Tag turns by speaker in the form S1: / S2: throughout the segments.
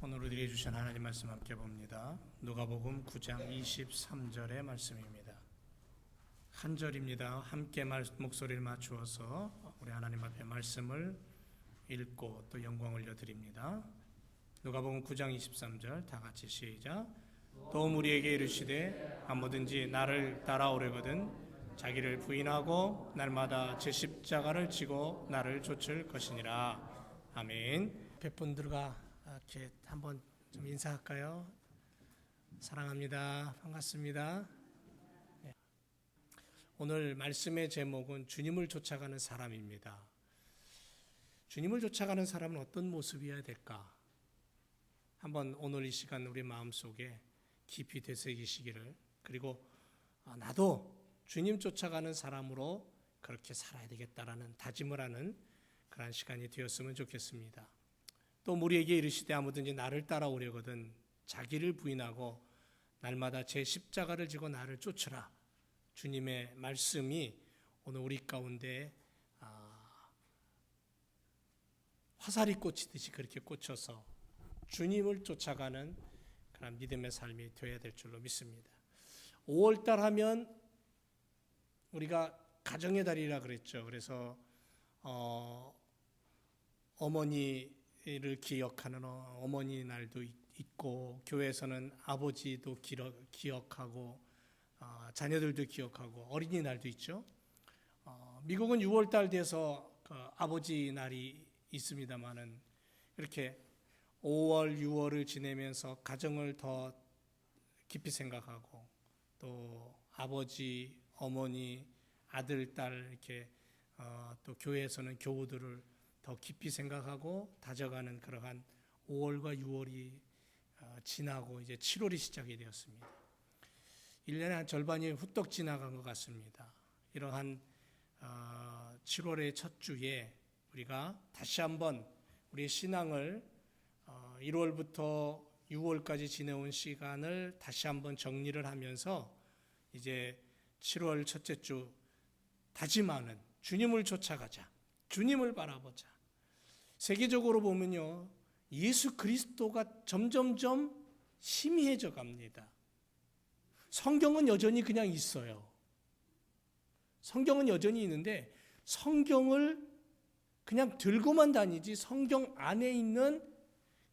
S1: 오늘 우리에게 주신 하나님 말씀 함께 봅니다. 누가복음 9장 23절의 말씀입니다. 한 절입니다. 함께 목소리를 맞추어서 우리 하나님 앞에 말씀을 읽고 또 영광 올려드립니다. 누가복음 9장 23절 다 같이 시작. 또 우리에게 이르시되 아무든지 나를 따라오려거든 자기를 부인하고 날마다 제 십자가를 지고 나를 좇을 것이니라. 아멘. 뵙분들과 이렇게 한번 좀 인사할까요? 사랑합니다. 반갑습니다. 오늘 말씀의 제목은 주님을 쫓아가는 사람입니다. 주님을 쫓아가는 사람은 어떤 모습이어야 될까? 한번 오늘 이 시간 우리 마음속에 깊이 되새기시기를, 그리고 나도 주님 쫓아가는 사람으로 그렇게 살아야 되겠다라는 다짐을 하는 그런 시간이 되었으면 좋겠습니다. 또 우리에게 이르시되 아무든지 나를 따라오려거든 자기를 부인하고 날마다 제 십자가를 지고 나를 쫓으라. 주님의 말씀이 오늘 우리 가운데 화살이 꽂히듯이 그렇게 꽂혀서 주님을 쫓아가는 그런 믿음의 삶이 되어야 될 줄로 믿습니다. 5월달 하면 우리가 가정의 달이라 그랬죠. 그래서 어머니를 기억하는 어머니 날도 있고, 교회에서는 아버지도 기억하고 자녀들도 기억하고 어린이날도 있죠. 미국은 6월달 돼서 아버지 날이 있습니다만은 이렇게 5월, 6월을 지내면서 가정을 더 깊이 생각하고 또 아버지, 어머니, 아들, 딸 이렇게 또 교회에서는 교우들을 더 깊이 생각하고 다져가는 그러한 5월과 6월이 지나고 이제 7월이 시작이 되었습니다. 1년의 한 절반이 후떡 지나간 것 같습니다. 이러한 7월의 첫 주에 우리가 다시 한번 우리의 신앙을 1월부터 6월까지 지내온 시간을 다시 한번 정리를 하면서 이제 7월 첫째 주 다짐하는 주님을 쫓아가자, 주님을 바라보자. 세계적으로 보면요, 예수 그리스도가 점점점 희미해져 갑니다. 성경은 여전히 그냥 있어요. 성경은 여전히 있는데 성경을 그냥 들고만 다니지 성경 안에 있는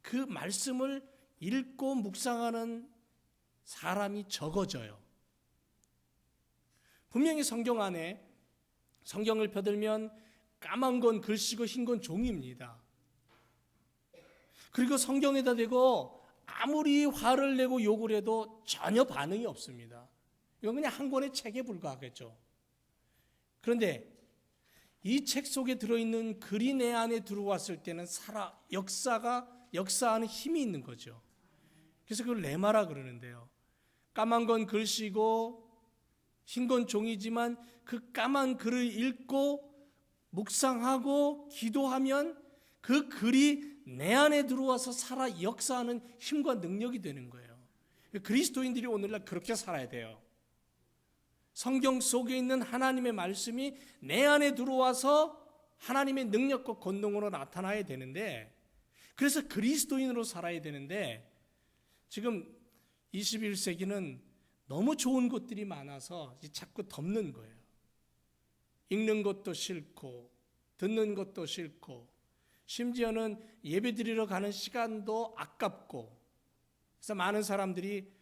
S1: 그 말씀을 읽고 묵상하는 사람이 적어져요. 분명히 성경 안에 성경을 펴들면 까만 건 글씨고 흰 건 종이입니다. 그리고 성경에다 대고 아무리 화를 내고 욕을 해도 전혀 반응이 없습니다. 이건 그냥 한 권의 책에 불과하겠죠. 그런데 이 책 속에 들어있는 글이 내 안에 들어왔을 때는 역사하는 힘이 있는 거죠. 그래서 그걸 레마라 그러는데요. 까만 건 글씨고 흰 건 종이지만 그 까만 글을 읽고 묵상하고 기도하면 그 글이 내 안에 들어와서 살아 역사하는 힘과 능력이 되는 거예요. 그리스도인들이 오늘날 그렇게 살아야 돼요. 성경 속에 있는 하나님의 말씀이 내 안에 들어와서 하나님의 능력과 권능으로 나타나야 되는데, 그래서 그리스도인으로 살아야 되는데, 지금 21세기는 너무 좋은 것들이 많아서 자꾸 덮는 거예요. 읽는 것도 싫고 듣는 것도 싫고 심지어는 예배 드리러 가는 시간도 아깝고, 그래서 많은 사람들이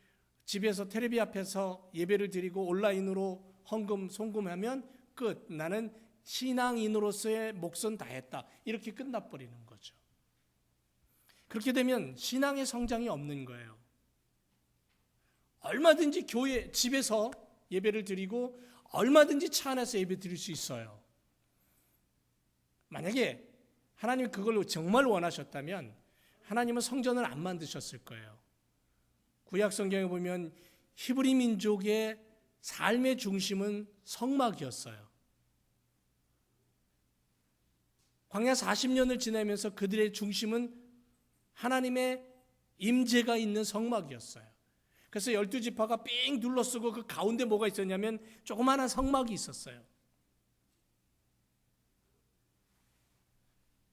S1: 집에서 텔레비 앞에서 예배를 드리고 온라인으로 헌금 송금하면 끝, 나는 신앙인으로서의 몫은 다했다, 이렇게 끝나버리는 거죠. 그렇게 되면 신앙의 성장이 없는 거예요. 얼마든지 집에서 예배를 드리고 얼마든지 차 안에서 예배 드릴 수 있어요. 만약에 하나님이 그걸 정말 원하셨다면 하나님은 성전을 안 만드셨을 거예요. 구약 성경에 보면 히브리 민족의 삶의 중심은 성막이었어요. 광야 40년을 지나면서 그들의 중심은 하나님의 임재가 있는 성막이었어요. 그래서 12지파가 삥 둘러쓰고 그 가운데 뭐가 있었냐면 조그마한 성막이 있었어요.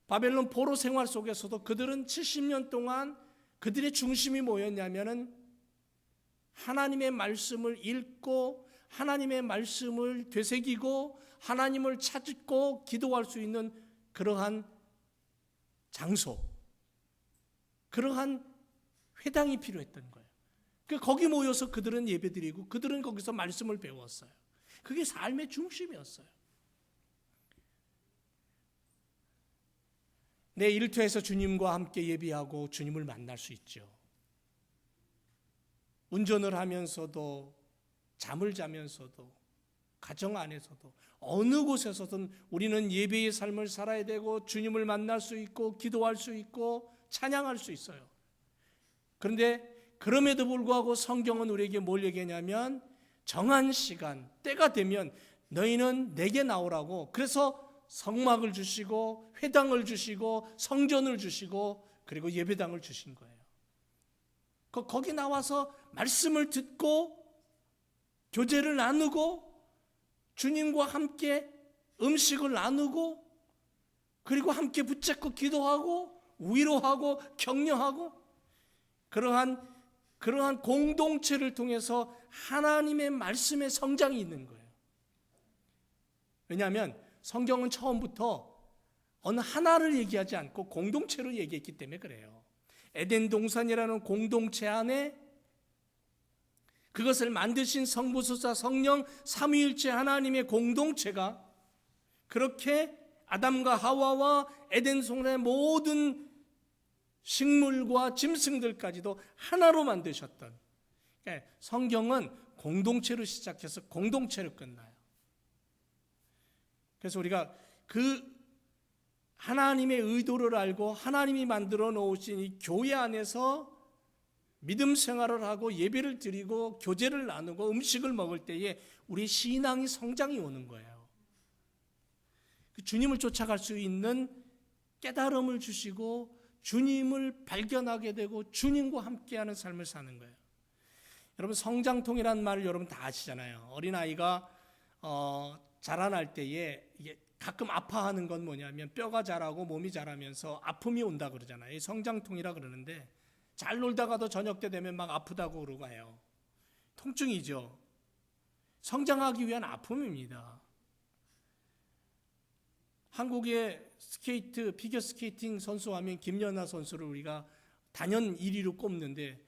S1: 바벨론 포로 생활 속에서도 그들은 70년 동안 그들의 중심이 뭐였냐면은 하나님의 말씀을 읽고 하나님의 말씀을 되새기고 하나님을 찾고 기도할 수 있는 그러한 장소, 그러한 회당이 필요했던 거예요. 거기 모여서 그들은 예배드리고 그들은 거기서 말씀을 배웠어요. 그게 삶의 중심이었어요. 내 일터에서 주님과 함께 예배하고 주님을 만날 수 있죠. 운전을 하면서도 잠을 자면서도 가정 안에서도 어느 곳에서든 우리는 예배의 삶을 살아야 되고 주님을 만날 수 있고 기도할 수 있고 찬양할 수 있어요. 그런데 그럼에도 불구하고 성경은 우리에게 뭘 얘기하냐면 정한 시간, 때가 되면 너희는 내게 나오라고, 그래서 성막을 주시고 회당을 주시고 성전을 주시고 그리고 예배당을 주신 거예요. 거기 나와서 말씀을 듣고 교제를 나누고 주님과 함께 음식을 나누고 그리고 함께 붙잡고 기도하고 위로하고 격려하고 그러한 공동체를 통해서 하나님의 말씀의 성장이 있는 거예요. 왜냐하면 성경은 처음부터 어느 하나를 얘기하지 않고 공동체로 얘기했기 때문에 그래요. 에덴 동산이라는 공동체 안에 그것을 만드신 성부수사 성령 삼위일체 하나님의 공동체가 그렇게 아담과 하와와 에덴 동산의 모든 식물과 짐승들까지도 하나로 만드셨던, 그러니까 성경은 공동체로 시작해서 공동체로 끝나요. 그래서 우리가 그 하나님의 의도를 알고 하나님이 만들어 놓으신 이 교회 안에서 믿음 생활을 하고 예배를 드리고 교제를 나누고 음식을 먹을 때에 우리 신앙이 성장이 오는 거예요. 주님을 쫓아갈 수 있는 깨달음을 주시고 주님을 발견하게 되고 주님과 함께하는 삶을 사는 거예요. 여러분, 성장통이라는 말을 여러분 다 아시잖아요. 어린아이가 자라날 때에 이게 가끔 아파하는 건 뭐냐면 뼈가 자라고 몸이 자라면서 아픔이 온다 그러잖아요. 성장통이라 그러는데 잘 놀다가도 저녁 때 되면 막 아프다고 그러고 해요. 통증이죠. 성장하기 위한 아픔입니다. 한국의 피겨 스케이팅 선수 하면 김연아 선수를 우리가 단연 1위로 꼽는데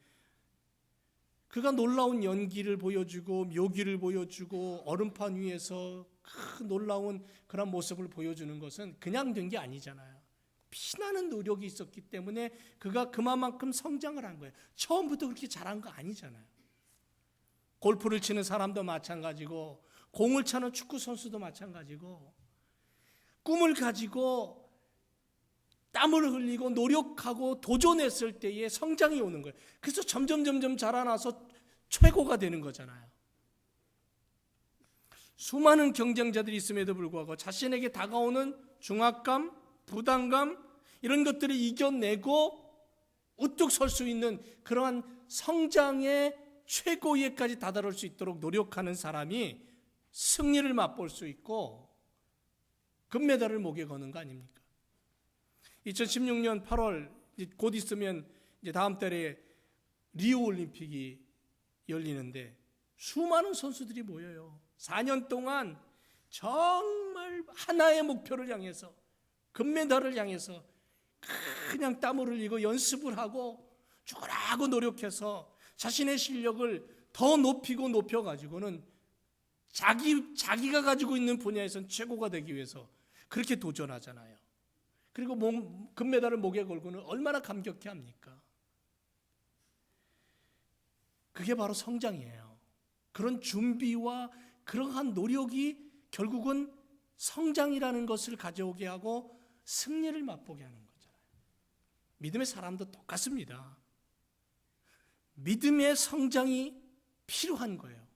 S1: 그가 놀라운 연기를 보여주고 묘기를 보여주고 얼음판 위에서 그 놀라운 그런 모습을 보여주는 것은 그냥 된 게 아니잖아요. 피나는 노력이 있었기 때문에 그가 그만큼 성장을 한 거예요. 처음부터 그렇게 잘한 거 아니잖아요. 골프를 치는 사람도 마찬가지고 공을 차는 축구 선수도 마찬가지고 꿈을 가지고 땀을 흘리고 노력하고 도전했을 때에 성장이 오는 거예요. 그래서 점점 자라나서 최고가 되는 거잖아요. 수많은 경쟁자들이 있음에도 불구하고 자신에게 다가오는 중압감, 부담감 이런 것들을 이겨내고 우뚝 설 수 있는 그러한 성장의 최고위에까지 다다를 수 있도록 노력하는 사람이 승리를 맛볼 수 있고 금메달을 목에 거는 거 아닙니까? 2016년 8월 곧 있으면 이제 다음 달에 리우 올림픽이 열리는데 수많은 선수들이 모여요. 4년 동안 정말 하나의 목표를 향해서 금메달을 향해서 그냥 땀을 흘리고 연습을 하고 죽으라고 노력해서 자신의 실력을 더 높이고 높여가지고는 자기가 가지고 있는 분야에선 최고가 되기 위해서 그렇게 도전하잖아요. 그리고 금메달을 목에 걸고는 얼마나 감격해 합니까? 그게 바로 성장이에요. 그런 준비와 그러한 노력이 결국은 성장이라는 것을 가져오게 하고 승리를 맛보게 하는 거잖아요. 믿음의 사람도 똑같습니다. 믿음의 성장이 필요한 거예요.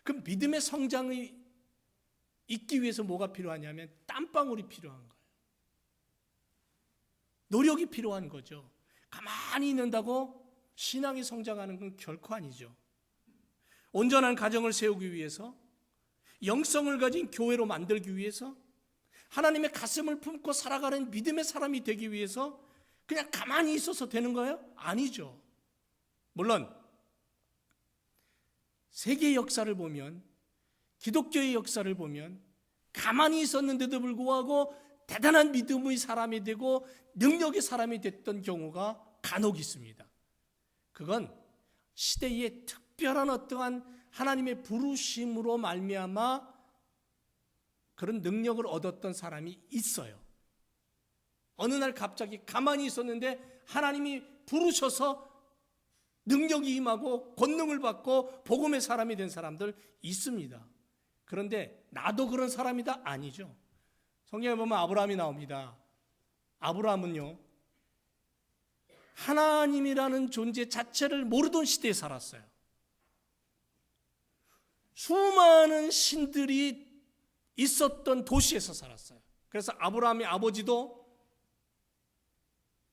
S1: 그 믿음의 성장이 있기 위해서 뭐가 필요하냐면 땀방울이 필요한 거예요. 노력이 필요한 거죠. 가만히 있는다고 신앙이 성장하는 건 결코 아니죠. 온전한 가정을 세우기 위해서, 영성을 가진 교회로 만들기 위해서, 하나님의 가슴을 품고 살아가는 믿음의 사람이 되기 위해서 그냥 가만히 있어서 되는 거예요? 아니죠. 물론 세계 역사를 보면, 기독교의 역사를 보면 가만히 있었는데도 불구하고 대단한 믿음의 사람이 되고 능력의 사람이 됐던 경우가 간혹 있습니다. 그건 시대의 특별한 어떠한 하나님의 부르심으로 말미암아 그런 능력을 얻었던 사람이 있어요. 어느 날 갑자기 가만히 있었는데 하나님이 부르셔서 능력이 임하고 권능을 받고 복음의 사람이 된 사람들 있습니다. 그런데 나도 그런 사람이다? 아니죠. 성경에 보면 아브라함이 나옵니다. 아브라함은요, 하나님이라는 존재 자체를 모르던 시대에 살았어요. 수많은 신들이 있었던 도시에서 살았어요. 그래서 아브라함의 아버지도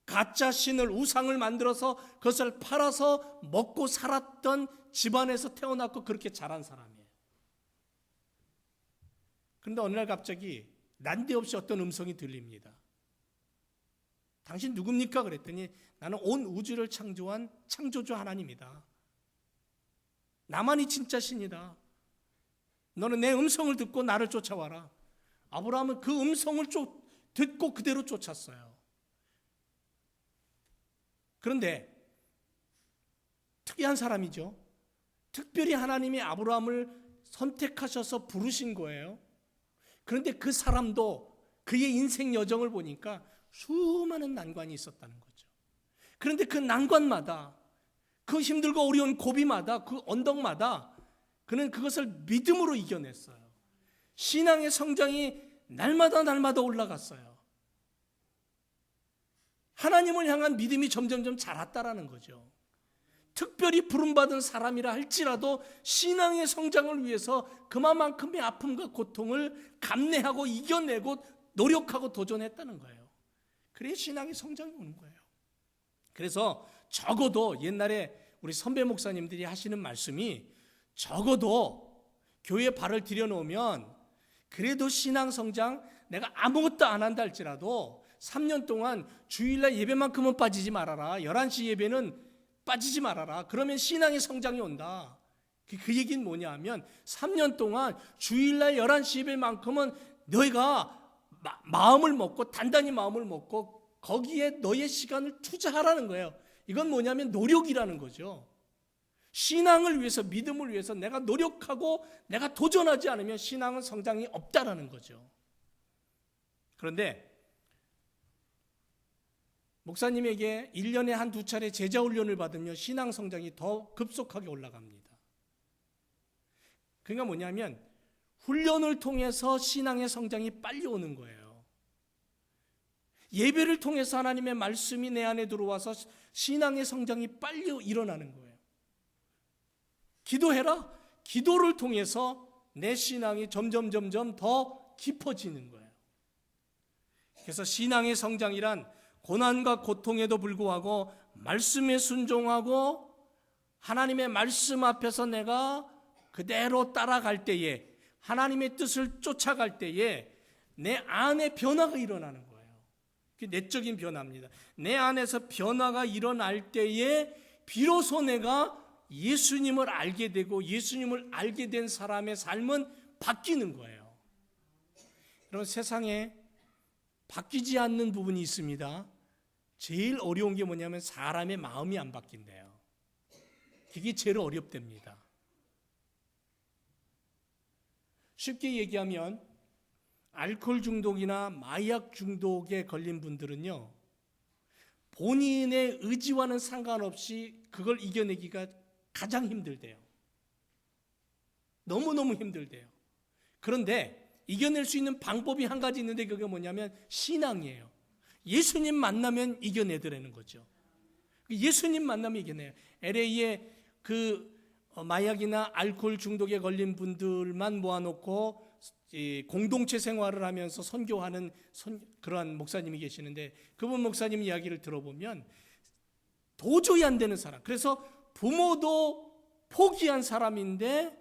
S1: 가짜 신을, 우상을 만들어서 그것을 팔아서 먹고 살았던 집안에서 태어났고 그렇게 자란 사람이에요. 그런데 어느 날 갑자기 난데없이 어떤 음성이 들립니다. 당신 누굽니까? 그랬더니 나는 온 우주를 창조한 창조주 하나님이다. 나만이 진짜 신이다. 너는 내 음성을 듣고 나를 쫓아와라. 아브라함은 그 음성을 듣고 그대로 쫓았어요. 그런데 특이한 사람이죠. 특별히 하나님이 아브라함을 선택하셔서 부르신 거예요. 그런데 그 사람도 그의 인생 여정을 보니까 수많은 난관이 있었다는 거죠. 그런데 그 난관마다, 그 힘들고 어려운 고비마다, 그 언덕마다 그는 그것을 믿음으로 이겨냈어요. 신앙의 성장이 날마다 올라갔어요. 하나님을 향한 믿음이 점점점 자랐다라는 거죠. 특별히 부름받은 사람이라 할지라도 신앙의 성장을 위해서 그만큼의 아픔과 고통을 감내하고 이겨내고 노력하고 도전했다는 거예요. 그래야 신앙의 성장이 오는 거예요. 그래서 적어도 옛날에 우리 선배 목사님들이 하시는 말씀이, 적어도 교회에 발을 들여놓으면 그래도 신앙 성장, 내가 아무것도 안 한다 할지라도 3년 동안 주일날 예배만큼은 빠지지 말아라. 11시 예배는 빠지지 말아라. 그러면 신앙의 성장이 온다. 그 얘기는 뭐냐 하면 3년 동안 주일날 11시 예배만큼은 너희가 마음을 먹고, 단단히 마음을 먹고 거기에 너의 시간을 투자하라는 거예요. 이건 뭐냐면 노력이라는 거죠. 신앙을 위해서, 믿음을 위해서 내가 노력하고 내가 도전하지 않으면 신앙은 성장이 없다라는 거죠. 그런데 목사님에게 1년에 한두 차례 제자 훈련을 받으면 신앙 성장이 더 급속하게 올라갑니다. 그러니까 뭐냐면 훈련을 통해서 신앙의 성장이 빨리 오는 거예요. 예배를 통해서 하나님의 말씀이 내 안에 들어와서 신앙의 성장이 빨리 일어나는 거예요. 기도해라. 기도를 통해서 내 신앙이 점점 더 깊어지는 거예요. 그래서 신앙의 성장이란 고난과 고통에도 불구하고 말씀에 순종하고 하나님의 말씀 앞에서 내가 그대로 따라갈 때에, 하나님의 뜻을 쫓아갈 때에 내 안에 변화가 일어나는 거예요. 그게 내적인 변화입니다. 내 안에서 변화가 일어날 때에 비로소 내가 예수님을 알게 되고 예수님을 알게 된 사람의 삶은 바뀌는 거예요. 여러분, 세상에 바뀌지 않는 부분이 있습니다. 제일 어려운 게 뭐냐면 사람의 마음이 안 바뀐대요. 그게 제일 어렵답니다. 쉽게 얘기하면 알코올 중독이나 마약 중독에 걸린 분들은요, 본인의 의지와는 상관없이 그걸 이겨내기가 가장 힘들대요. 너무너무 힘들대요. 그런데 이겨낼 수 있는 방법이 한 가지 있는데 그게 뭐냐면 신앙이에요. 예수님 만나면 이겨내더라는 거죠. 예수님 만나면 이겨내요. LA에 그 마약이나 알코올 중독에 걸린 분들만 모아놓고 공동체 생활을 하면서 선교하는 그러한 목사님이 계시는데, 그분 목사님 이야기를 들어보면 도저히 안 되는 사람, 그래서 부모도 포기한 사람인데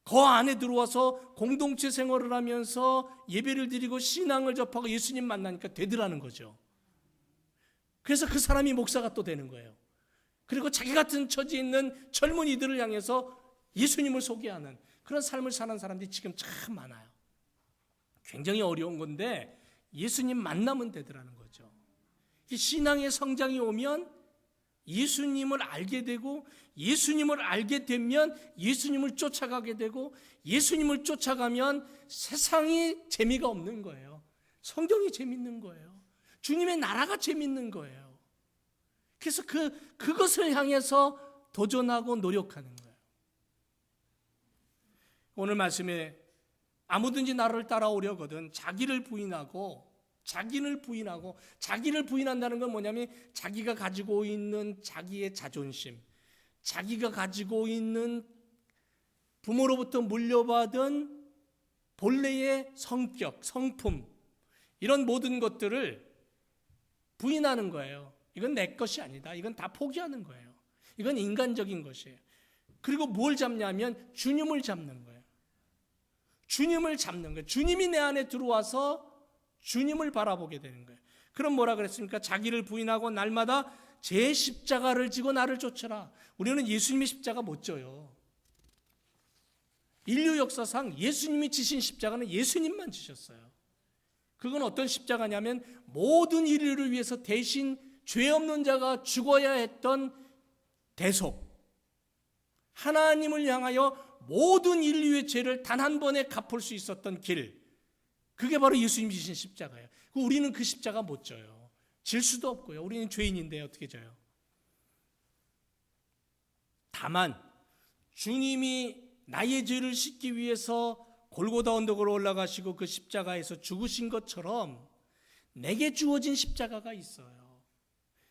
S1: 그 안에 들어와서 공동체 생활을 하면서 예배를 드리고 신앙을 접하고 예수님 만나니까 되더라는 거죠. 그래서 그 사람이 목사가 또 되는 거예요. 그리고 자기 같은 처지에 있는 젊은이들을 향해서 예수님을 소개하는 그런 삶을 사는 사람들이 지금 참 많아요. 굉장히 어려운 건데 예수님 만나면 되더라는 거죠. 신앙의 성장이 오면 예수님을 알게 되고, 예수님을 알게 되면 예수님을 쫓아가게 되고, 예수님을 쫓아가면 세상이 재미가 없는 거예요. 성경이 재밌는 거예요. 주님의 나라가 재밌는 거예요. 그래서 그것을 향해서 도전하고 노력하는 거예요. 오늘 말씀에 아무든지 나를 따라오려거든 자기를 부인하고, 자기를 부인한다는 건 뭐냐면 자기가 가지고 있는 자기의 자존심, 자기가 가지고 있는 부모로부터 물려받은 본래의 성격, 성품, 이런 모든 것들을 부인하는 거예요. 이건 내 것이 아니다. 이건 다 포기하는 거예요. 이건 인간적인 것이에요. 그리고 뭘 잡냐면 주님을 잡는 거예요. 주님을 잡는 거예요. 주님이 내 안에 들어와서 주님을 바라보게 되는 거예요. 그럼 뭐라 그랬습니까? 자기를 부인하고 날마다 제 십자가를 지고 나를 쫓으라. 우리는 예수님의 십자가 못 져요. 인류 역사상 예수님이 지신 십자가는 예수님만 지셨어요. 그건 어떤 십자가냐면 모든 인류를 위해서 대신 죄 없는 자가 죽어야 했던 대속, 하나님을 향하여 모든 인류의 죄를 단 한 번에 갚을 수 있었던 길, 그게 바로 예수님이 지신 십자가예요. 우리는 그 십자가 못 져요. 질 수도 없고요. 우리는 죄인인데 어떻게 져요? 다만 주님이 나의 죄를 씻기 위해서 골고다 언덕으로 올라가시고 그 십자가에서 죽으신 것처럼 내게 주어진 십자가가 있어요.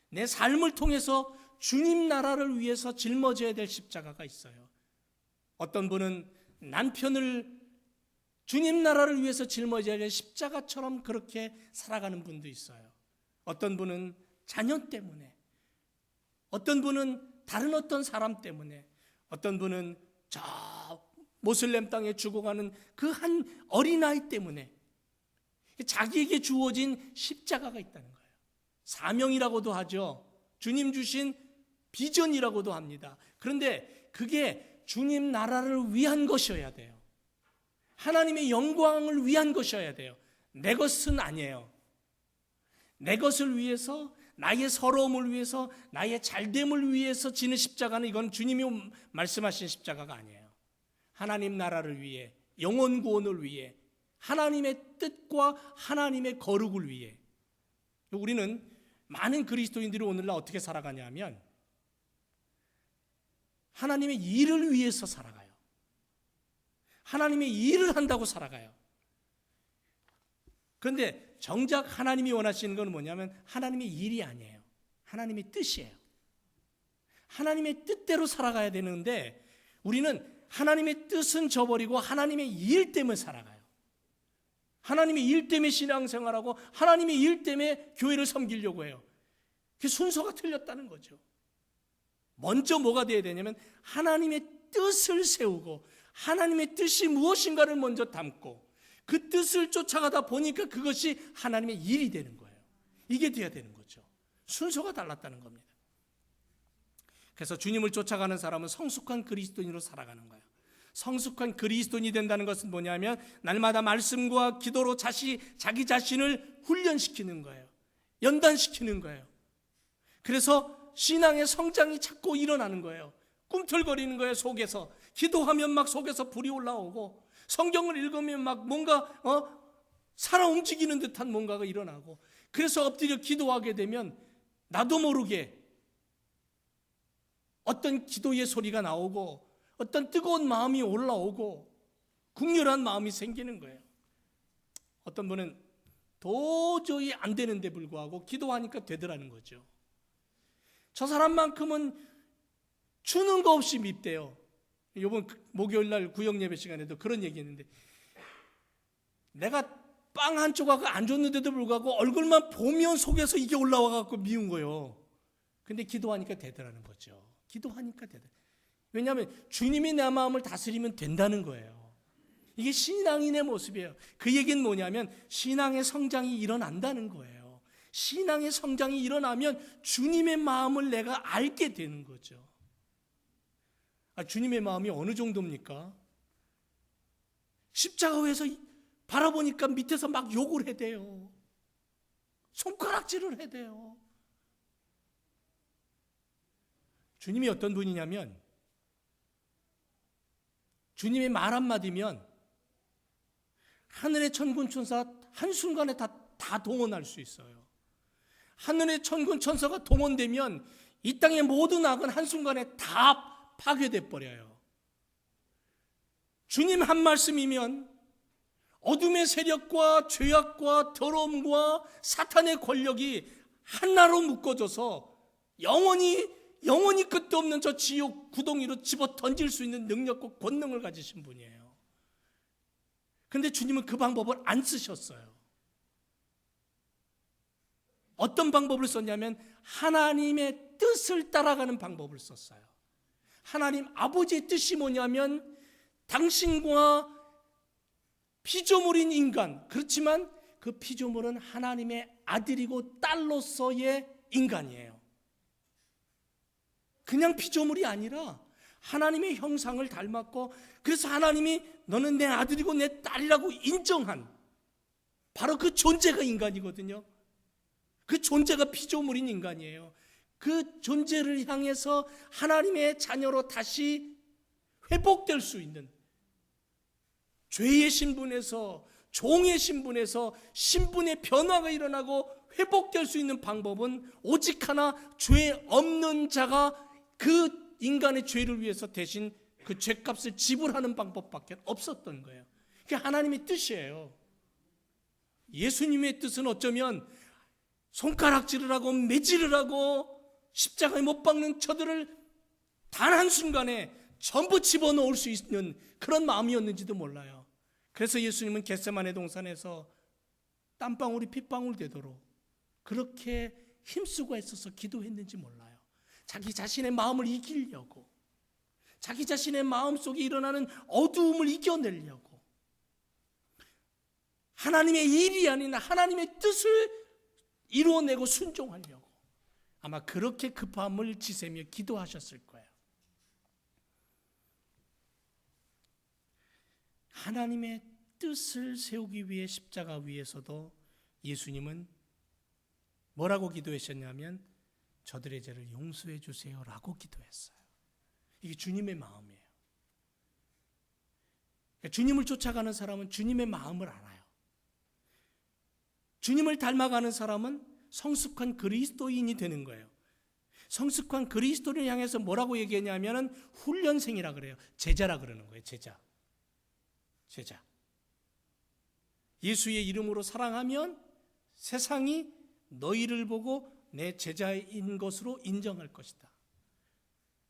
S1: 내 삶을 통해서 주님 나라를 위해서 짊어져야 될 십자가가 있어요. 어떤 분은 남편을 주님 나라를 위해서 짊어져야 될 십자가처럼 그렇게 살아가는 분도 있어요. 어떤 분은 자녀 때문에, 어떤 분은 다른 어떤 사람 때문에, 어떤 분은 저 모슬렘 땅에 죽어가는 그 한 어린아이 때문에 자기에게 주어진 십자가가 있다는 거예요. 사명이라고도 하죠. 주님 주신 비전이라고도 합니다. 그런데 그게 주님 나라를 위한 것이어야 돼요. 하나님의 영광을 위한 것이어야 돼요. 내 것은 아니에요. 내 것을 위해서, 나의 서러움을 위해서, 나의 잘됨을 위해서 지는 십자가는 이건 주님이 말씀하신 십자가가 아니에요. 하나님 나라를 위해, 영혼 구원을 위해, 하나님의 뜻과 하나님의 거룩을 위해. 우리는 많은 그리스도인들이 오늘날 어떻게 살아가냐 하면 하나님의 일을 위해서 살아가요. 하나님의 일을 한다고 살아가요. 그런데 정작 하나님이 원하시는 건 뭐냐면 하나님의 일이 아니에요. 하나님의 뜻이에요. 하나님의 뜻대로 살아가야 되는데 우리는 하나님의 뜻은 저버리고 하나님의 일 때문에 살아가요. 하나님의 일 때문에 신앙생활하고 하나님의 일 때문에 교회를 섬기려고 해요. 그 순서가 틀렸다는 거죠. 먼저 뭐가 돼야 되냐면 하나님의 뜻을 세우고 하나님의 뜻이 무엇인가를 먼저 담고 그 뜻을 쫓아가다 보니까 그것이 하나님의 일이 되는 거예요. 이게 돼야 되는 거죠. 순서가 달랐다는 겁니다. 그래서 주님을 쫓아가는 사람은 성숙한 그리스도인으로 살아가는 거예요. 성숙한 그리스도인이 된다는 것은 뭐냐면 날마다 말씀과 기도로 자기 자신을 훈련시키는 거예요. 연단시키는 거예요. 그래서 신앙의 성장이 자꾸 일어나는 거예요. 꿈틀거리는 거예요. 속에서 기도하면 막 속에서 불이 올라오고 성경을 읽으면 막 뭔가 살아 움직이는 듯한 뭔가가 일어나고 그래서 엎드려 기도하게 되면 나도 모르게 어떤 기도의 소리가 나오고 어떤 뜨거운 마음이 올라오고 국률한 마음이 생기는 거예요. 어떤 분은 도저히 안 되는데 불구하고 기도하니까 되더라는 거죠. 저 사람만큼은 주는 거 없이 밉대요. 이번 목요일날 구역예배 시간에도 그런 얘기했는데 내가 빵 한 조각 안 줬는데도 불구하고 얼굴만 보면 속에서 이게 올라와갖고 미운 거예요. 근데 기도하니까 되더라는 거죠. 기도하니까 되더라. 왜냐하면 주님이 내 마음을 다스리면 된다는 거예요. 이게 신앙인의 모습이에요. 그 얘기는 뭐냐면 신앙의 성장이 일어난다는 거예요. 신앙의 성장이 일어나면 주님의 마음을 내가 알게 되는 거죠. 주님의 마음이 어느 정도입니까? 십자가에서 바라보니까 밑에서 막 욕을 해대요. 손가락질을 해대요. 주님이 어떤 분이냐면 주님의 말 한마디면 하늘의 천군 천사 한순간에 다 동원할 수 있어요. 하늘의 천군 천사가 동원되면 이 땅의 모든 악은 한순간에 다 파괴돼 버려요. 주님 한 말씀이면 어둠의 세력과 죄악과 더러움과 사탄의 권력이 하나로 묶어져서 영원히 끝도 없는 저 지옥 구덩이로 집어 던질 수 있는 능력과 권능을 가지신 분이에요. 그런데 주님은 그 방법을 안 쓰셨어요. 어떤 방법을 썼냐면 하나님의 뜻을 따라가는 방법을 썼어요. 하나님 아버지의 뜻이 뭐냐면 당신과 피조물인 인간, 그렇지만 그 피조물은 하나님의 아들이고 딸로서의 인간이에요. 그냥 피조물이 아니라 하나님의 형상을 닮았고, 그래서 하나님이 너는 내 아들이고 내 딸이라고 인정한 바로 그 존재가 인간이거든요. 그 존재가 피조물인 인간이에요. 그 존재를 향해서 하나님의 자녀로 다시 회복될 수 있는, 죄의 신분에서 종의 신분에서 신분의 변화가 일어나고 회복될 수 있는 방법은 오직 하나, 죄 없는 자가 그 인간의 죄를 위해서 대신 그 죄값을 지불하는 방법밖에 없었던 거예요. 그게 하나님의 뜻이에요. 예수님의 뜻은 어쩌면 손가락질을 하고 매질을 하고 십자가에 못 박는 저들을 단 한순간에 전부 집어넣을 수 있는 그런 마음이었는지도 몰라요. 그래서 예수님은 겟세마네 동산에서 땀방울이 핏방울 되도록 그렇게 힘쓰고 애써서 기도했는지 몰라요. 자기 자신의 마음을 이기려고, 자기 자신의 마음속에 일어나는 어두움을 이겨내려고, 하나님의 일이 아닌 하나님의 뜻을 이루어내고 순종하려고 아마 그렇게 급함을 지새며 기도하셨을 거예요. 하나님의 뜻을 세우기 위해 십자가 위에서도 예수님은 뭐라고 기도하셨냐면 저들의 죄를 용서해 주세요라고 기도했어요. 이게 주님의 마음이에요. 주님을 쫓아가는 사람은 주님의 마음을 알아요. 주님을 닮아가는 사람은 성숙한 그리스도인이 되는 거예요. 성숙한 그리스도를 향해서 뭐라고 얘기했냐면 훈련생이라 그래요. 제자라 그러는 거예요. 제자. 예수의 이름으로 사랑하면 세상이 너희를 보고 내 제자인 것으로 인정할 것이다.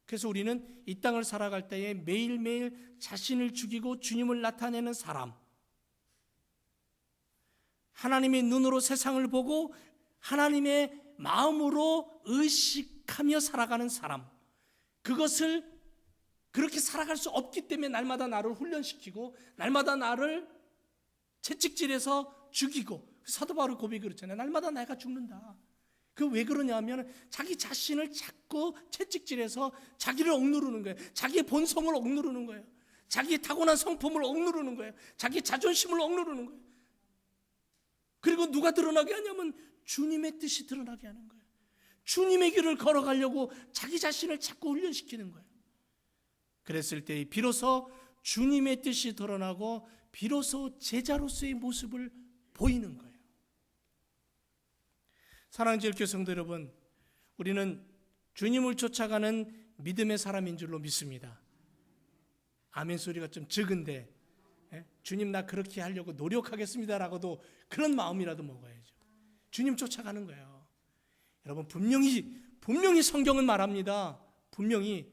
S1: 그래서 우리는 이 땅을 살아갈 때에 매일매일 자신을 죽이고 주님을 나타내는 사람, 하나님의 눈으로 세상을 보고 하나님의 마음으로 의식하며 살아가는 사람, 그것을 그렇게 살아갈 수 없기 때문에 날마다 나를 훈련시키고 날마다 나를 채찍질해서 죽이고, 사도 바울 고백이 그렇잖아요. 날마다 내가 죽는다. 그 왜 그러냐면 자기 자신을 자꾸 채찍질해서 자기를 억누르는 거예요. 자기의 본성을 억누르는 거예요. 자기의 타고난 성품을 억누르는 거예요. 자기 자존심을 억누르는 거예요. 그리고 누가 드러나게 하냐면 주님의 뜻이 드러나게 하는 거예요. 주님의 길을 걸어가려고 자기 자신을 자꾸 훈련시키는 거예요. 그랬을 때 비로소 주님의 뜻이 드러나고 비로소 제자로서의 모습을 보이는 거예요. 사랑하는 지역교회 성도 여러분, 우리는 주님을 쫓아가는 믿음의 사람인 줄로 믿습니다. 아멘 소리가 좀 적은데, 주님 나 그렇게 하려고 노력하겠습니다라고도 그런 마음이라도 먹어야죠. 주님 쫓아가는 거예요. 여러분, 분명히 성경은 말합니다. 분명히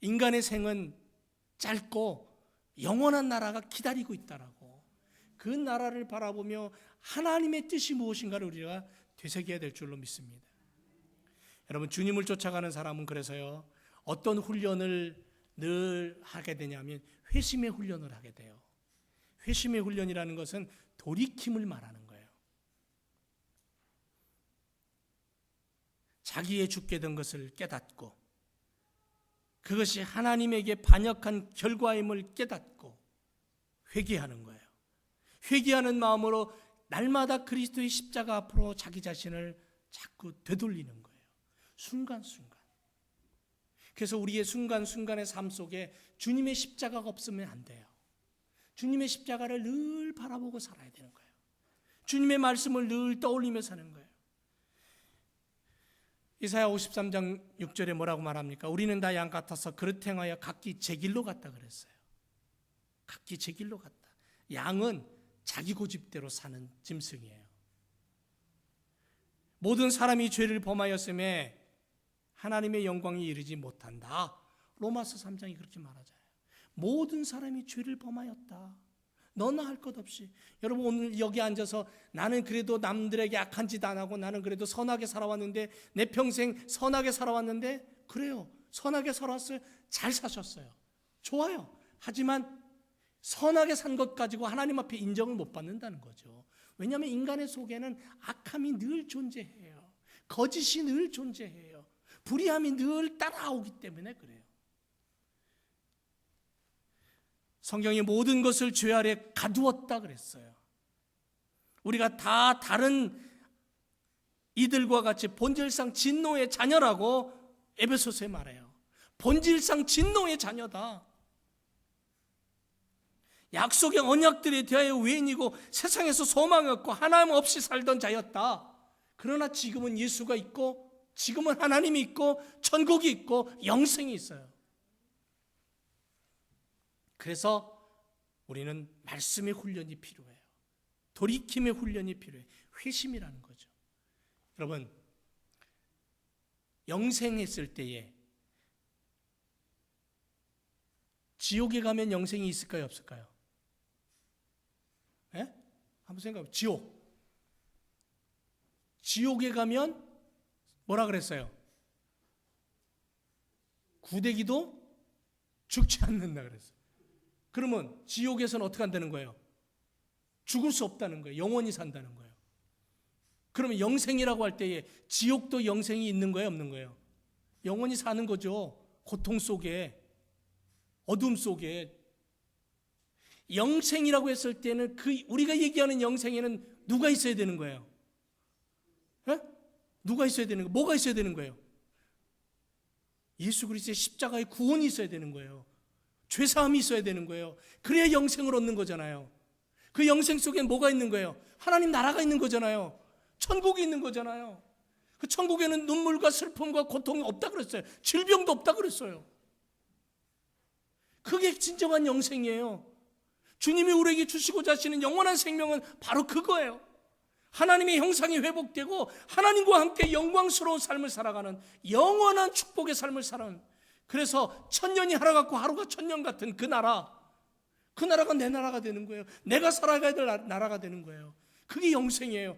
S1: 인간의 생은 짧고 영원한 나라가 기다리고 있다라고. 그 나라를 바라보며 하나님의 뜻이 무엇인가를 우리가 되새겨야 될 줄로 믿습니다. 여러분, 주님을 쫓아가는 사람은 그래서요, 어떤 훈련을 늘 하게 되냐면 회심의 훈련을 하게 돼요. 회심의 훈련이라는 것은 돌이킴을 말하는 거예요. 자기의 죽게 된 것을 깨닫고 그것이 하나님에게 반역한 결과임을 깨닫고 회개하는 거예요. 회개하는 마음으로 날마다 그리스도의 십자가 앞으로 자기 자신을 자꾸 되돌리는 거예요. 순간순간. 그래서 우리의 순간순간의 삶 속에 주님의 십자가가 없으면 안 돼요. 주님의 십자가를 늘 바라보고 살아야 되는 거예요. 주님의 말씀을 늘 떠올리며 사는 거예요. 이사야 53장 6절에 뭐라고 말합니까? 우리는 다 양 같아서 그릇 행하여 각기 제 길로 갔다 그랬어요. 각기 제 길로 갔다. 양은 자기 고집대로 사는 짐승이에요. 모든 사람이 죄를 범하였음에 하나님의 영광이 이르지 못한다. 로마서 3장이 그렇게 말하잖아요. 모든 사람이 죄를 범하였다. 너나 할 것 없이. 여러분 오늘 여기 앉아서 나는 그래도 남들에게 악한 짓 안 하고 나는 그래도 선하게 살아왔는데 내 평생 선하게 살아왔는데 그래요. 선하게 살았어요. 잘 사셨어요. 좋아요. 하지만 선하게 산 것 가지고 하나님 앞에 인정을 못 받는다는 거죠. 왜냐하면 인간의 속에는 악함이 늘 존재해요. 거짓이 늘 존재해요. 불의함이 늘 따라오기 때문에 그래요. 성경이 모든 것을 죄 아래 가두었다 그랬어요. 우리가 다 다른 이들과 같이 본질상 진노의 자녀라고 에베소서에 말해요. 본질상 진노의 자녀다. 약속의 언약들에 대하여 외인이고 세상에서 소망이 없고 하나님 없이 살던 자였다. 그러나 지금은 예수가 있고 지금은 하나님이 있고 천국이 있고 영생이 있어요. 그래서 우리는 말씀의 훈련이 필요해요. 돌이킴의 훈련이 필요해요. 회심이라는 거죠. 여러분, 영생했을 때에 지옥에 가면 영생이 있을까요? 없을까요? 예? 한번 생각해보세요. 지옥에 가면 뭐라 그랬어요? 구대기도 죽지 않는다 그랬어요. 그러면 지옥에서는 어떻게 한다는 거예요? 죽을 수 없다는 거예요. 영원히 산다는 거예요. 그러면 영생이라고 할 때에 지옥도 영생이 있는 거예요? 없는 거예요? 영원히 사는 거죠. 고통 속에, 어둠 속에. 영생이라고 했을 때는 우리가 얘기하는 영생에는 누가 있어야 되는 거예요? 네? 누가 있어야 되는 거예요? 뭐가 있어야 되는 거예요? 예수 그리스도의 십자가의 구원이 있어야 되는 거예요. 죄사함이 있어야 되는 거예요. 그래야 영생을 얻는 거잖아요. 그 영생 속에 뭐가 있는 거예요? 하나님 나라가 있는 거잖아요. 천국이 있는 거잖아요. 그 천국에는 눈물과 슬픔과 고통이 없다 그랬어요. 질병도 없다 그랬어요. 그게 진정한 영생이에요. 주님이 우리에게 주시고자 하시는 영원한 생명은 바로 그거예요. 하나님의 형상이 회복되고 하나님과 함께 영광스러운 삶을 살아가는 영원한 축복의 삶을 살아가는, 그래서 천년이 하루 같고 하루가 천년 같은 그 나라가 내 나라가 되는 거예요. 내가 살아가야 될 나라가 되는 거예요. 그게 영생이에요.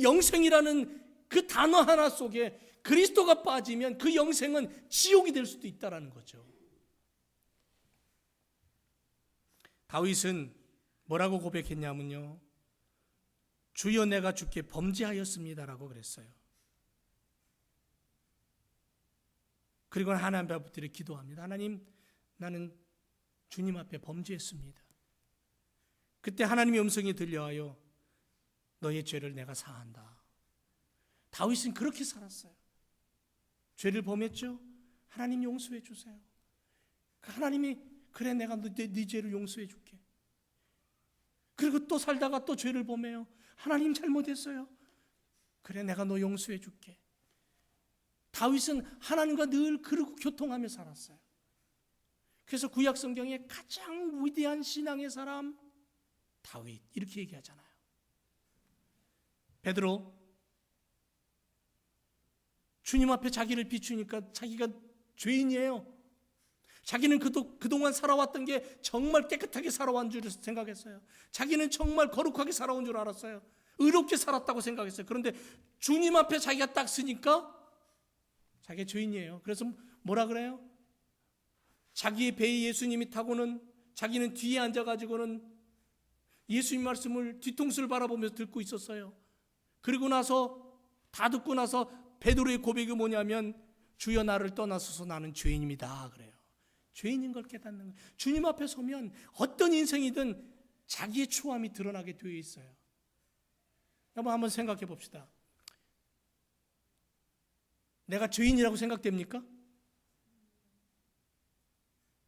S1: 영생이라는 그 단어 하나 속에 그리스도가 빠지면 그 영생은 지옥이 될 수도 있다는 거죠. 다윗은 뭐라고 고백했냐면요, 주여 내가 주께 범죄하였습니다라고 그랬어요. 그리고 하나님 앞에 엎드려 기도합니다. 하나님, 나는 주님 앞에 범죄했습니다. 그때 하나님의 음성이 들려와요. 너의 죄를 내가 사한다. 다윗은 그렇게 살았어요. 죄를 범했죠? 하나님 용서해 주세요. 하나님이 그래 내가 네 죄를 용서해 줄게. 그리고 또 살다가 또 죄를 범해요. 하나님 잘못했어요. 그래 내가 너 용서해 줄게. 다윗은 하나님과 늘 그러고 교통하며 살았어요. 그래서 구약 성경에 가장 위대한 신앙의 사람 다윗 이렇게 얘기하잖아요. 베드로 주님 앞에 자기를 비추니까 자기가 죄인이에요. 자기는 그동안 살아왔던 게 정말 깨끗하게 살아온 줄 생각했어요. 자기는 정말 거룩하게 살아온 줄 알았어요. 의롭게 살았다고 생각했어요. 그런데 주님 앞에 자기가 딱 서니까 자기가 죄인이에요. 그래서 뭐라 그래요? 자기의 배에 예수님이 타고는 자기는 뒤에 앉아가지고는 예수님 말씀을 뒤통수를 바라보면서 듣고 있었어요. 그리고 나서 다 듣고 나서 베드로의 고백이 뭐냐면 주여 나를 떠나소서 나는 죄인입니다 그래요. 죄인인 걸 깨닫는 거예요. 주님 앞에 서면 어떤 인생이든 자기의 추함이 드러나게 되어 있어요. 여러분 한번 생각해 봅시다. 내가 죄인이라고 생각됩니까?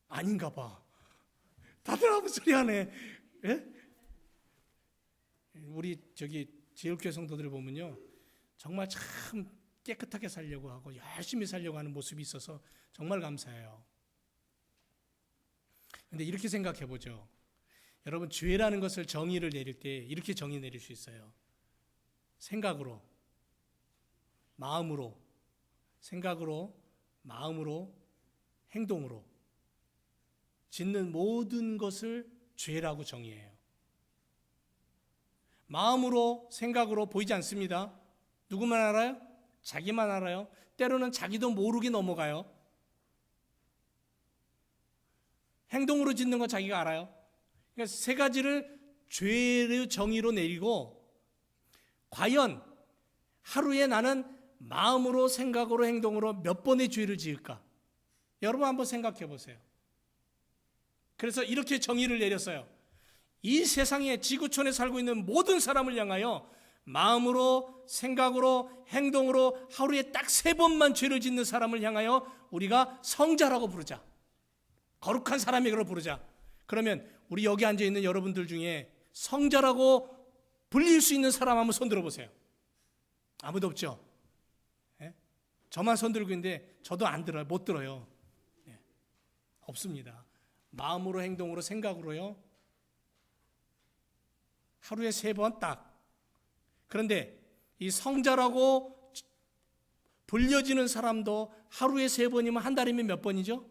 S1: 아닌가 봐. 다들 아무 소리 하네. 예? 우리 제일교회 성도들을 보면요, 정말 참 깨끗하게 살려고 하고 열심히 살려고 하는 모습이 있어서 정말 감사해요. 근데 이렇게 생각해 보죠. 여러분, 죄라는 것을 정의를 내릴 때 이렇게 정의 내릴 수 있어요. 생각으로, 마음으로, 행동으로 짓는 모든 것을 죄라고 정의해요. 마음으로, 생각으로 보이지 않습니다. 누구만 알아요? 자기만 알아요. 때로는 자기도 모르게 넘어가요. 행동으로 짓는 건 자기가 알아요. 그러니까 세 가지를 죄의 정의로 내리고, 과연 하루에 나는 마음으로, 생각으로, 행동으로 몇 번의 죄를 지을까? 여러분 한번 생각해 보세요. 그래서 이렇게 정의를 내렸어요. 이 세상에, 지구촌에 살고 있는 모든 사람을 향하여 마음으로, 생각으로, 행동으로 하루에 딱 3번만 죄를 짓는 사람을 향하여 우리가 성자라고 부르자. 거룩한 사람이라고 부르자. 그러면 우리 여기 앉아있는 여러분들 중에 성자라고 불릴 수 있는 사람 한번 손 들어보세요. 아무도 없죠? 예? 저만 손 들고 있는데 저도 안 들어요. 못 들어요. 예. 없습니다. 마음으로, 행동으로, 생각으로요, 하루에 3번 딱. 그런데 이 성자라고 불려지는 사람도 하루에 3번이면 한 달이면 몇 번이죠?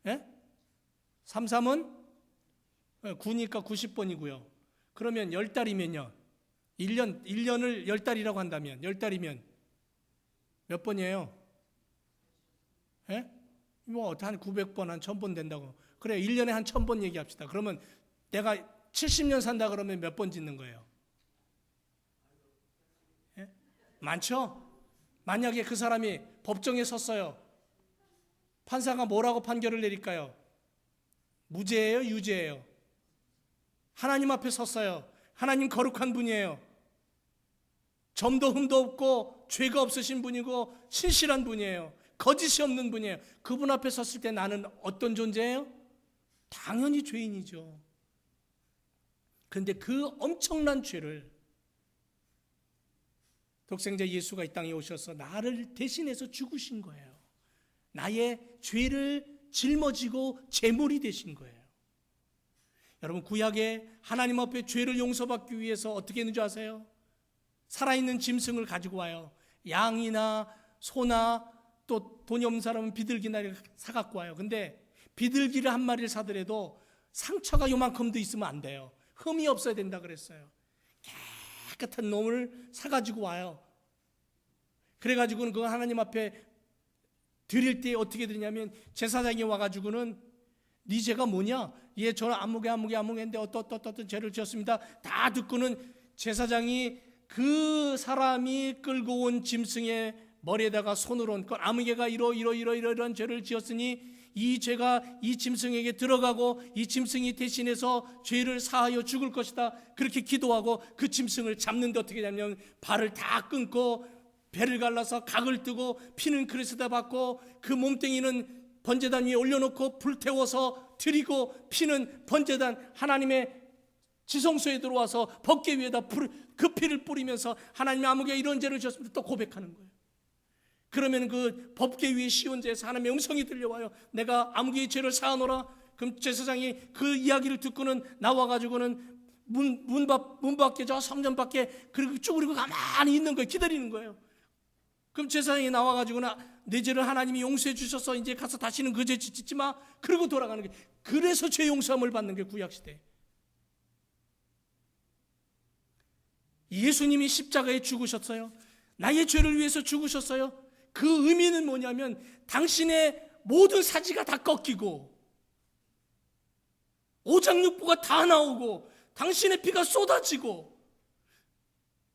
S1: 예? 3, 3은 9니까 90번이고요. 그러면 10달이면요. 1년을 10달이라고 한다면 10달이면 몇 번이에요? 예? 뭐 한 900번, 한 1000번 된다고. 그래, 1년에 한 1000번 얘기합시다. 그러면 내가 70년 산다 그러면 몇 번 짓는 거예요? 예? 많죠? 만약에 그 사람이 법정에 섰어요. 판사가 뭐라고 판결을 내릴까요? 무죄예요? 유죄예요? 하나님 앞에 섰어요. 하나님 거룩한 분이에요. 점도 흠도 없고 죄가 없으신 분이고 신실한 분이에요. 거짓이 없는 분이에요. 그분 앞에 섰을 때 나는 어떤 존재예요? 당연히 죄인이죠. 그런데 그 엄청난 죄를 독생자 예수가 이 땅에 오셔서 나를 대신해서 죽으신 거예요. 나의 죄를 짊어지고 제물이 되신 거예요. 여러분, 구약에 하나님 앞에 죄를 용서받기 위해서 어떻게 했는지 아세요? 살아있는 짐승을 가지고 와요. 양이나 소나 또 돈이 없는 사람은 비둘기나 사갖고 와요. 근데 비둘기를 한 마리를 사더라도 상처가 요만큼도 있으면 안 돼요. 흠이 없어야 된다 그랬어요. 깨끗한 놈을 사가지고 와요. 그래가지고는 그거 하나님 앞에 드릴 때 어떻게 드리냐면, 제사장이 와가지고는 네 죄가 뭐냐? 예, 저는 아무개 했는데 어떤 죄를 지었습니다. 다 듣고는 제사장이 그 사람이 끌고 온 짐승의 머리에다가 손을 얹고, 아무개가 이런 죄를 지었으니 이 죄가 이 짐승에게 들어가고 이 짐승이 대신해서 죄를 사하여 죽을 것이다. 그렇게 기도하고 그 짐승을 잡는데 어떻게 하냐면 발을 다 끊고 배를 갈라서 각을 뜨고 피는 그릇에다 받고 그 몸뚱이는 번제단 위에 올려놓고 불태워서 드리고 피는 번제단 하나님의 지성소에 들어와서 법궤 위에다 그 피를 뿌리면서 하나님 아무개 이런 죄를 지었습니다. 또 고백하는 거예요. 그러면 그 법궤 위에 씌운 죄에서 하나님의 음성이 들려와요. 내가 아무개의 죄를 사하노라. 그럼 제사장이 그 이야기를 듣고는 나와가지고는 문 밖에, 저 성전 밖에 그리고 쭈그리고 가만히 있는 거예요. 기다리는 거예요. 그럼 제사장이 나와가지고는 내 죄를 하나님이 용서해 주셔서 이제 가서 다시는 그 죄 짓지 마. 그러고 돌아가는 게, 그래서 죄 용서함을 받는 게 구약시대. 예수님이 십자가에 죽으셨어요. 나의 죄를 위해서 죽으셨어요. 그 의미는 뭐냐면 당신의 모든 사지가 다 꺾이고 오장육부가 다 나오고 당신의 피가 쏟아지고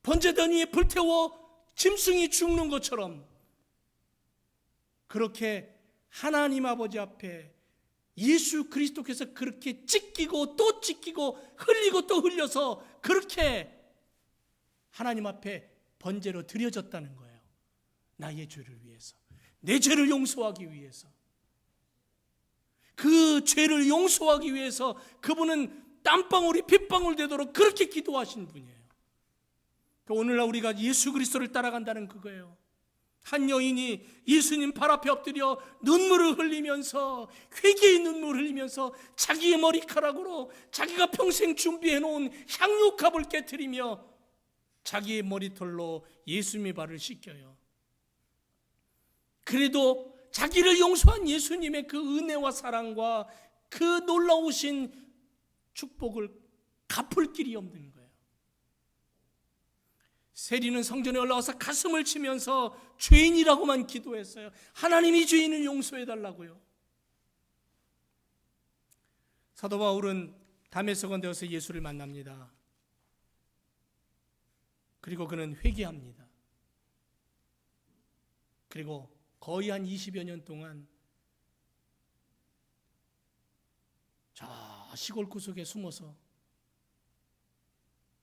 S1: 번제단 위에 불태워 짐승이 죽는 것처럼 그렇게 하나님 아버지 앞에 예수 그리스도께서 그렇게 찢기고 또 찢기고 흘리고 또 흘려서 그렇게 하나님 앞에 번제로 드려졌다는 거예요. 나의 죄를 위해서, 내 죄를 용서하기 위해서. 그 죄를 용서하기 위해서 그분은 땀방울이 핏방울 되도록 그렇게 기도하신 분이에요. 오늘날 우리가 예수 그리스도를 따라간다는 그거예요. 한 여인이 예수님 발 앞에 엎드려 눈물을 흘리면서, 회개의 눈물을 흘리면서 자기의 머리카락으로 자기가 평생 준비해 놓은 향유값을 깨트리며 자기의 머리털로 예수님의 발을 씻겨요. 그래도 자기를 용서한 예수님의 그 은혜와 사랑과 그 놀라우신 축복을 갚을 길이 없는 거예요. 세리는 성전에 올라와서 가슴을 치면서 죄인이라고만 기도했어요. 하나님이 죄인을 용서해 달라고요. 사도 바울은 다메섹에 되어서 예수를 만납니다. 그리고 그는 회개합니다. 그리고 거의 한 20여 년 동안 저 시골 구석에 숨어서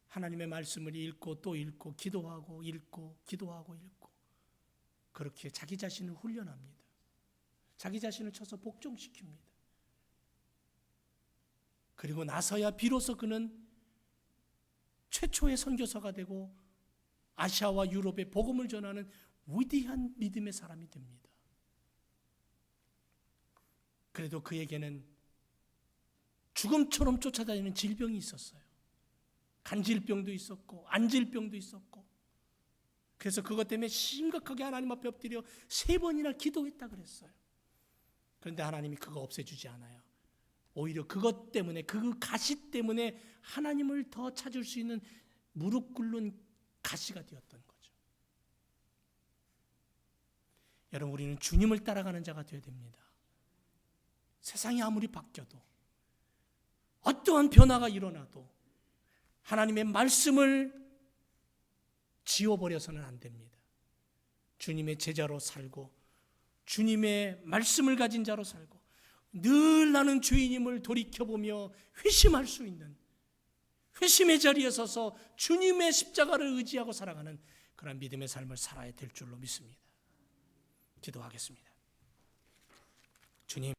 S1: 하나님의 말씀을 읽고 또 읽고 기도하고 읽고 기도하고 읽고 그렇게 자기 자신을 훈련합니다. 자기 자신을 쳐서 복종시킵니다. 그리고 나서야 비로소 그는 최초의 선교사가 되고 아시아와 유럽에 복음을 전하는 위대한 믿음의 사람이 됩니다. 그래도 그에게는 죽음처럼 쫓아다니는 질병이 있었어요. 간질병도 있었고 안질병도 있었고, 그래서 그것 때문에 심각하게 하나님 앞에 엎드려 3번이나 기도했다 그랬어요. 그런데 하나님이 그거 없애주지 않아요. 오히려 그것 때문에, 그 가시 때문에 하나님을 더 찾을 수 있는 무릎 꿇는 가시가 되었던 거죠. 여러분, 우리는 주님을 따라가는 자가 되어야 됩니다. 세상이 아무리 바뀌어도, 어떠한 변화가 일어나도 하나님의 말씀을 지워버려서는 안 됩니다. 주님의 제자로 살고 주님의 말씀을 가진 자로 살고 늘 나는 죄인임을 돌이켜보며 회심할 수 있는, 회심의 자리에 서서 주님의 십자가를 의지하고 살아가는 그런 믿음의 삶을 살아야 될 줄로 믿습니다. 기도하겠습니다. 주님.